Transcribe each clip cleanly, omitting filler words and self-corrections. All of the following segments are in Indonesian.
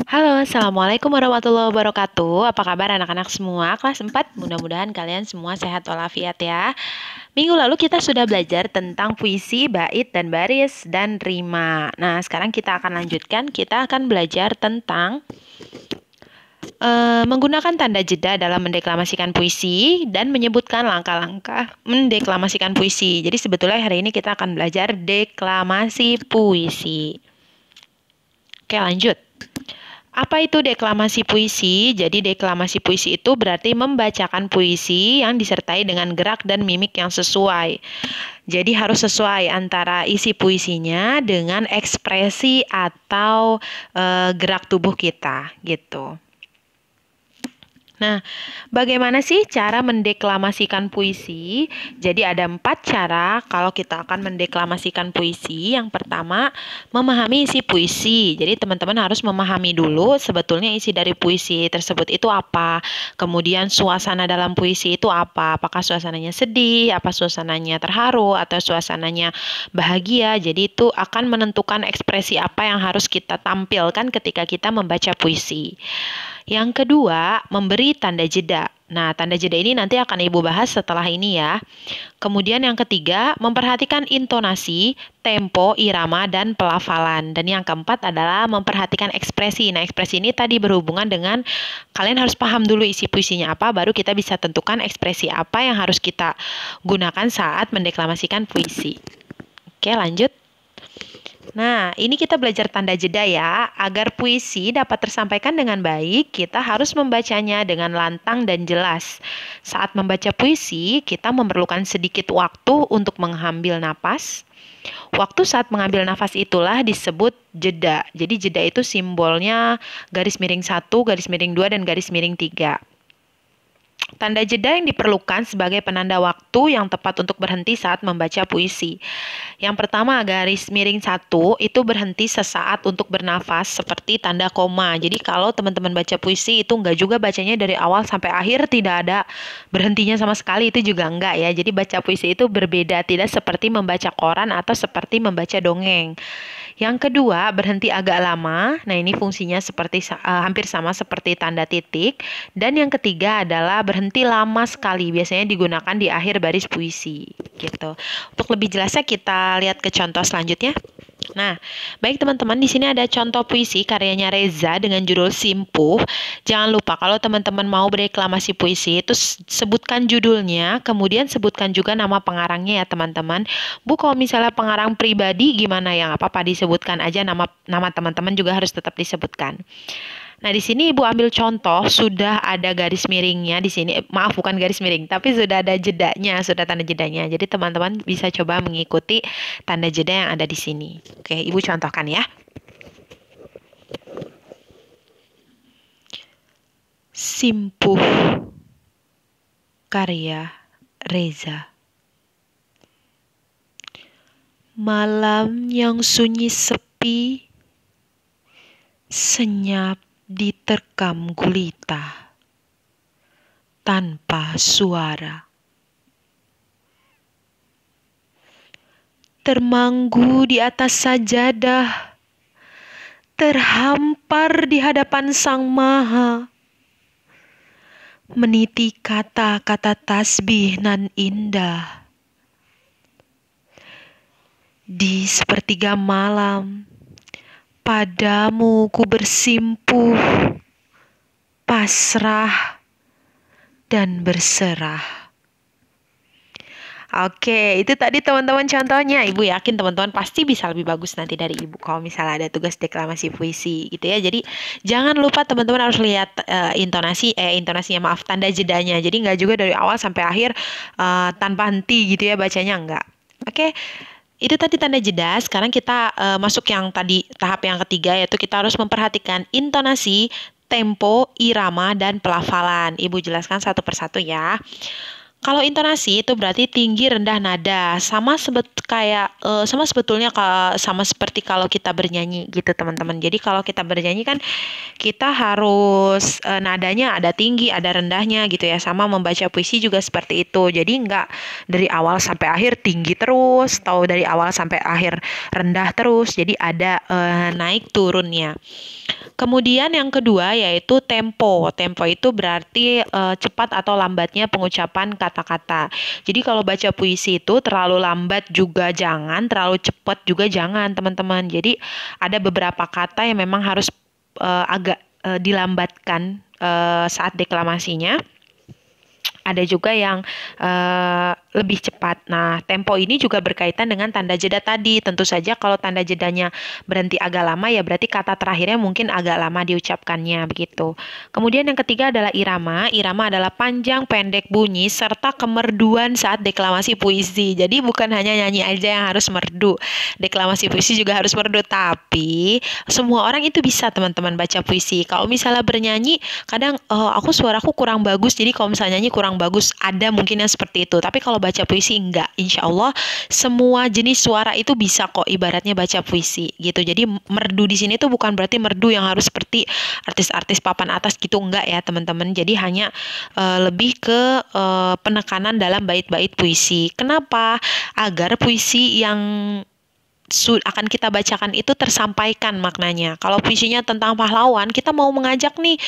Halo, Assalamualaikum warahmatullahi wabarakatuh. Apa kabar anak-anak semua? Kelas 4, mudah-mudahan kalian semua sehat walafiat ya. Minggu lalu kita sudah belajar tentang puisi, bait, dan baris, dan rima. Nah, sekarang kita akan lanjutkan. Kita akan belajar tentang menggunakan tanda jeda dalam mendeklamasikan puisi dan menyebutkan langkah-langkah mendeklamasikan puisi. Jadi sebetulnya hari ini kita akan belajar deklamasi puisi. Oke, lanjut. Apa itu deklamasi puisi? Jadi deklamasi puisi itu berarti membacakan puisi yang disertai dengan gerak dan mimik yang sesuai. Jadi harus sesuai antara isi puisinya dengan ekspresi atau gerak tubuh kita gitu. Nah, bagaimana sih cara mendeklamasikan puisi? Jadi ada 4 cara kalau kita akan mendeklamasikan puisi. Yang pertama, memahami isi puisi. Jadi teman-teman harus memahami dulu sebetulnya isi dari puisi tersebut itu apa. Kemudian suasana dalam puisi itu apa. Apakah suasananya sedih, apa suasananya terharu, atau suasananya bahagia. Jadi itu akan menentukan ekspresi apa yang harus kita tampilkan ketika kita membaca puisi. Yang kedua, memberi tanda jeda. Nah, tanda jeda ini nanti akan Ibu bahas setelah ini ya. Kemudian yang ketiga, memperhatikan intonasi, tempo, irama, dan pelafalan. Dan yang keempat adalah memperhatikan ekspresi. Nah, ekspresi ini tadi berhubungan dengan kalian harus paham dulu isi puisinya apa, baru kita bisa tentukan ekspresi apa yang harus kita gunakan saat mendeklamasikan puisi. Oke, lanjut. Nah, ini kita belajar tanda jeda ya. Agar puisi dapat tersampaikan dengan baik, kita harus membacanya dengan lantang dan jelas. Saat membaca puisi, kita memerlukan sedikit waktu untuk mengambil napas. Waktu saat mengambil nafas itulah disebut jeda. Jadi jeda itu simbolnya garis miring 1, garis miring 2, dan garis miring 3. Tanda jeda yang diperlukan sebagai penanda waktu yang tepat untuk berhenti saat membaca puisi. Yang pertama, garis miring 1 itu berhenti sesaat untuk bernafas seperti tanda koma. Jadi kalau teman-teman baca puisi itu enggak juga bacanya dari awal sampai akhir, tidak ada berhentinya sama sekali, itu juga enggak ya. Jadi baca puisi itu berbeda, tidak seperti membaca koran atau seperti membaca dongeng. Yang kedua, berhenti agak lama. Nah, ini fungsinya seperti hampir sama seperti tanda titik. Dan yang ketiga adalah berhenti lama sekali. Biasanya digunakan di akhir baris puisi, gitu. Untuk lebih jelasnya kita lihat ke contoh selanjutnya. Nah, baik teman-teman, di sini ada contoh puisi karyanya Reza dengan judul Simpuh. Jangan lupa kalau teman-teman mau bereklamasi puisi itu sebutkan judulnya, kemudian sebutkan juga nama pengarangnya ya teman-teman. Bu, kalau misalnya pengarang pribadi gimana ya? Nggak apa-apa disebutkan aja, nama teman-teman juga harus tetap disebutkan. Nah, di sini Ibu ambil contoh, sudah ada garis miringnya di sini. Maaf, bukan garis miring, tapi sudah ada jedanya, sudah tanda jedanya. Jadi teman-teman bisa coba mengikuti tanda jeda yang ada di sini. Oke, Ibu contohkan ya. Simpuh, karya Reza. Malam yang sunyi sepi, senyap diterkam gulita tanpa suara. Termanggu di atas sajadah, terhampar di hadapan Sang Maha, meniti kata-kata tasbih nan indah. Di sepertiga malam, padamu ku bersimpuh, pasrah, dan berserah. Oke, itu tadi teman-teman contohnya. Ibu yakin teman-teman pasti bisa lebih bagus nanti dari Ibu kalau misalnya ada tugas deklamasi puisi gitu ya. Jadi jangan lupa teman-teman harus lihat intonasinya, maaf, tanda jedanya. Jadi nggak juga dari awal sampai akhir tanpa henti gitu ya bacanya, enggak. Oke. Itu tadi tanda jeda. Sekarang kita masuk yang tadi tahap yang ketiga, yaitu kita harus memperhatikan intonasi, tempo, irama, dan pelafalan. Ibu jelaskan satu persatu ya. Kalau intonasi itu berarti tinggi rendah nada, sama sebetulnya sama seperti kalau kita bernyanyi gitu teman-teman. Jadi kalau kita bernyanyi kan kita harus nadanya ada tinggi, ada rendahnya gitu ya. Sama membaca puisi juga seperti itu. Jadi enggak dari awal sampai akhir tinggi terus, atau dari awal sampai akhir rendah terus. Jadi ada naik turunnya. Kemudian yang kedua yaitu tempo. Tempo itu berarti cepat atau lambatnya pengucapan kata-kata. Jadi kalau baca puisi itu terlalu lambat juga jangan, terlalu cepat juga jangan, teman-teman. Jadi ada beberapa kata yang memang harus agak dilambatkan saat deklamasinya. Ada juga yang lebih cepat. Nah, tempo ini juga berkaitan dengan tanda jeda tadi. Tentu saja kalau tanda jedanya berhenti agak lama, ya berarti kata terakhirnya mungkin agak lama diucapkannya, begitu. Kemudian yang ketiga adalah irama. Irama adalah panjang, pendek bunyi, serta kemerduan saat deklamasi puisi. Jadi bukan hanya nyanyi aja yang harus merdu. Deklamasi puisi juga harus merdu. Tapi semua orang itu bisa, teman-teman, baca puisi. Kalau misalnya bernyanyi, kadang aku suaraku kurang bagus, jadi kalau misalnya nyanyi kurang bagus, ada mungkin yang seperti itu. Tapi kalau baca puisi enggak. Insya Allah semua jenis suara itu bisa kok ibaratnya baca puisi gitu. Jadi merdu di sini tuh bukan berarti merdu yang harus seperti artis-artis papan atas gitu, enggak ya teman-teman. Jadi hanya lebih ke penekanan dalam bait-bait puisi. Kenapa? Agar puisi yang akan kita bacakan itu tersampaikan maknanya. Kalau puisinya tentang pahlawan, kita mau mengajak nih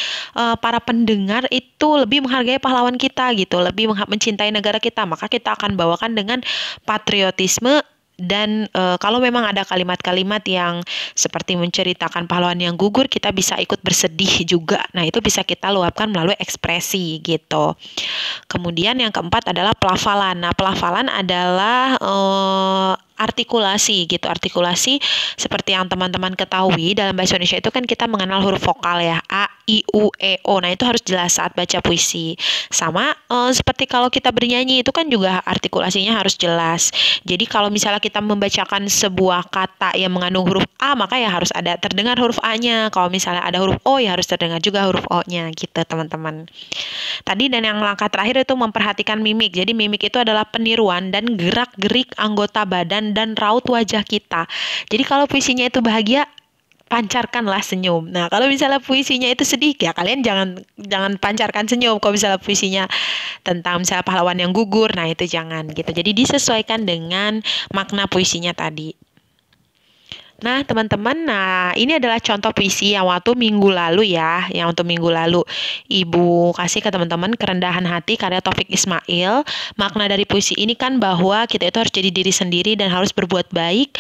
para pendengar itu lebih menghargai pahlawan kita gitu, lebih mencintai negara kita, maka kita akan bawakan dengan patriotisme. Dan kalau memang ada kalimat-kalimat yang seperti menceritakan pahlawan yang gugur, kita bisa ikut bersedih juga. Nah, itu bisa kita luapkan melalui ekspresi gitu. Kemudian yang keempat adalah pelafalan. Nah, pelafalan adalah artikulasi gitu. Artikulasi seperti yang teman-teman ketahui dalam bahasa Indonesia itu kan kita mengenal huruf vokal ya, A, I, U, E, O. Nah, itu harus jelas saat baca puisi. Sama seperti kalau kita bernyanyi itu kan juga artikulasinya harus jelas. Jadi kalau misalnya kita membacakan sebuah kata yang mengandung huruf A, maka ya harus ada terdengar huruf A-nya. Kalau misalnya ada huruf O, ya harus terdengar juga huruf O-nya gitu, teman-teman. Tadi dan yang langkah terakhir itu memperhatikan mimik. Jadi mimik itu adalah peniruan dan gerak-gerik anggota badan dan raut wajah kita. Jadi kalau puisinya itu bahagia, pancarkanlah senyum. Nah, kalau misalnya puisinya itu sedih, ya kalian jangan pancarkan senyum. Kalau misalnya puisinya tentang misalnya pahlawan yang gugur, nah itu jangan gitu. Jadi disesuaikan dengan makna puisinya tadi. Nah, teman-teman, ini adalah contoh puisi yang waktu minggu lalu ya, yang untuk minggu lalu Ibu kasih ke teman-teman, Kerendahan Hati karya Taufik Ismail. Makna dari puisi ini kan bahwa kita itu harus jadi diri sendiri dan harus berbuat baik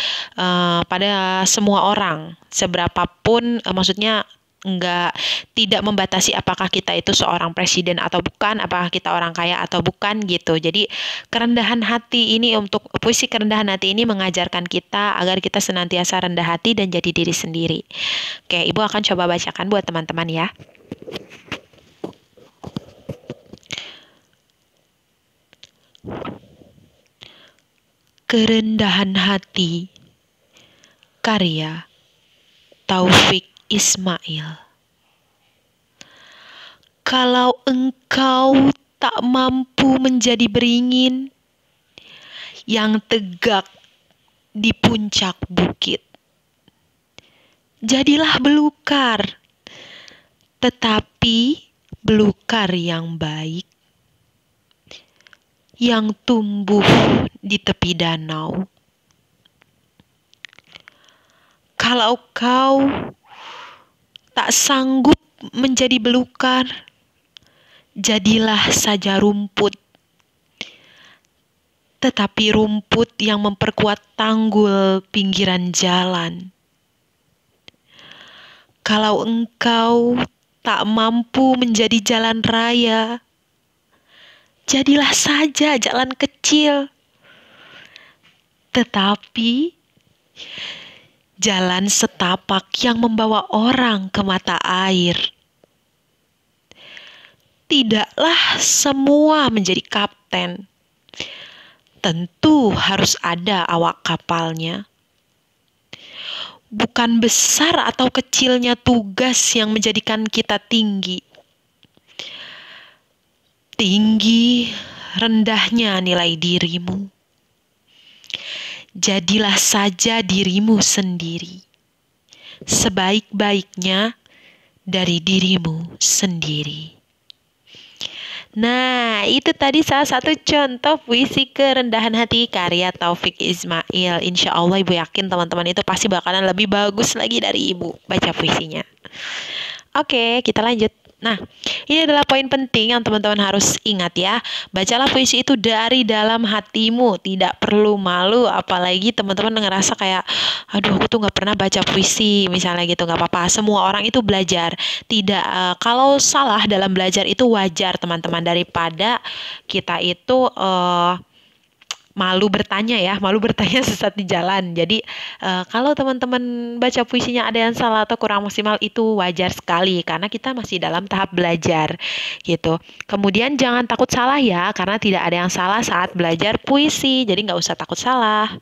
pada semua orang, seberapapun, maksudnya tidak membatasi apakah kita itu seorang presiden atau bukan, apakah kita orang kaya atau bukan gitu. Jadi kerendahan hati ini, untuk puisi kerendahan hati ini mengajarkan kita agar kita senantiasa rendah hati dan jadi diri sendiri. Oke, Ibu akan coba bacakan buat teman-teman ya. Kerendahan Hati karya Taufik Ismail. Kalau engkau tak mampu menjadi beringin yang tegak di puncak bukit, jadilah belukar, tetapi belukar yang baik, yang tumbuh di tepi danau. Kalau kau tak sanggup menjadi belukar, jadilah saja rumput, tetapi rumput yang memperkuat tanggul pinggiran jalan. Kalau engkau tak mampu menjadi jalan raya, jadilah saja jalan kecil, tetapi jalan setapak yang membawa orang ke mata air. Tidaklah semua menjadi kapten. Tentu harus ada awak kapalnya. Bukan besar atau kecilnya tugas yang menjadikan kita tinggi. Tinggi, rendahnya nilai dirimu. Jadilah saja dirimu sendiri, sebaik-baiknya dari dirimu sendiri. Nah, itu tadi salah satu contoh puisi kerendahan hati karya Taufik Ismail. Insya Allah Ibu yakin teman-teman itu pasti bakalan lebih bagus lagi dari Ibu baca puisinya. Oke, kita lanjut. Nah, ini adalah poin penting yang teman-teman harus ingat ya. Bacalah puisi itu dari dalam hatimu, tidak perlu malu. Apalagi teman-teman ngerasa kayak, aduh aku tuh nggak pernah baca puisi, misalnya gitu, nggak apa-apa. Semua orang itu belajar. Tidak, kalau salah dalam belajar itu wajar teman-teman, daripada kita itu malu bertanya sesat di jalan. Jadi kalau teman-teman baca puisinya ada yang salah atau kurang maksimal itu wajar sekali karena kita masih dalam tahap belajar gitu. Kemudian jangan takut salah ya karena tidak ada yang salah saat belajar puisi. Jadi nggak usah takut salah.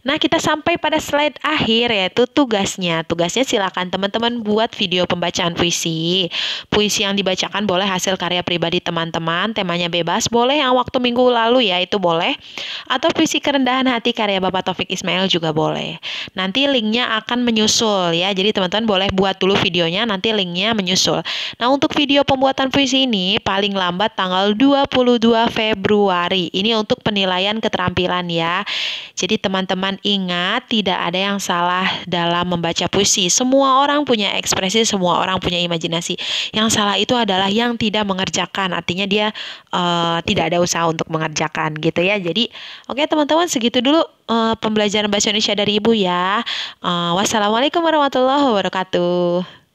Nah, kita sampai pada slide akhir yaitu tugasnya. Tugasnya silakan teman-teman buat video pembacaan puisi. Puisi yang dibacakan boleh hasil karya pribadi teman-teman, temanya bebas, boleh yang waktu minggu lalu ya itu boleh. Atau puisi kerendahan hati karya Bapak Taufik Ismail juga boleh. Nanti linknya akan menyusul ya. Jadi teman-teman boleh buat dulu videonya, nanti linknya menyusul. Nah, untuk video pembuatan puisi ini paling lambat tanggal 22 Februari. Ini untuk penilaian keterampilan ya. Jadi teman-teman ingat tidak ada yang salah dalam membaca puisi. Semua orang punya ekspresi, semua orang punya imajinasi. Yang salah itu adalah yang tidak mengerjakan. Artinya dia tidak ada usaha untuk mengerjakan gitu ya. Jadi oke teman-teman segitu dulu pembelajaran bahasa Indonesia dari Ibu ya. Wassalamualaikum warahmatullahi wabarakatuh.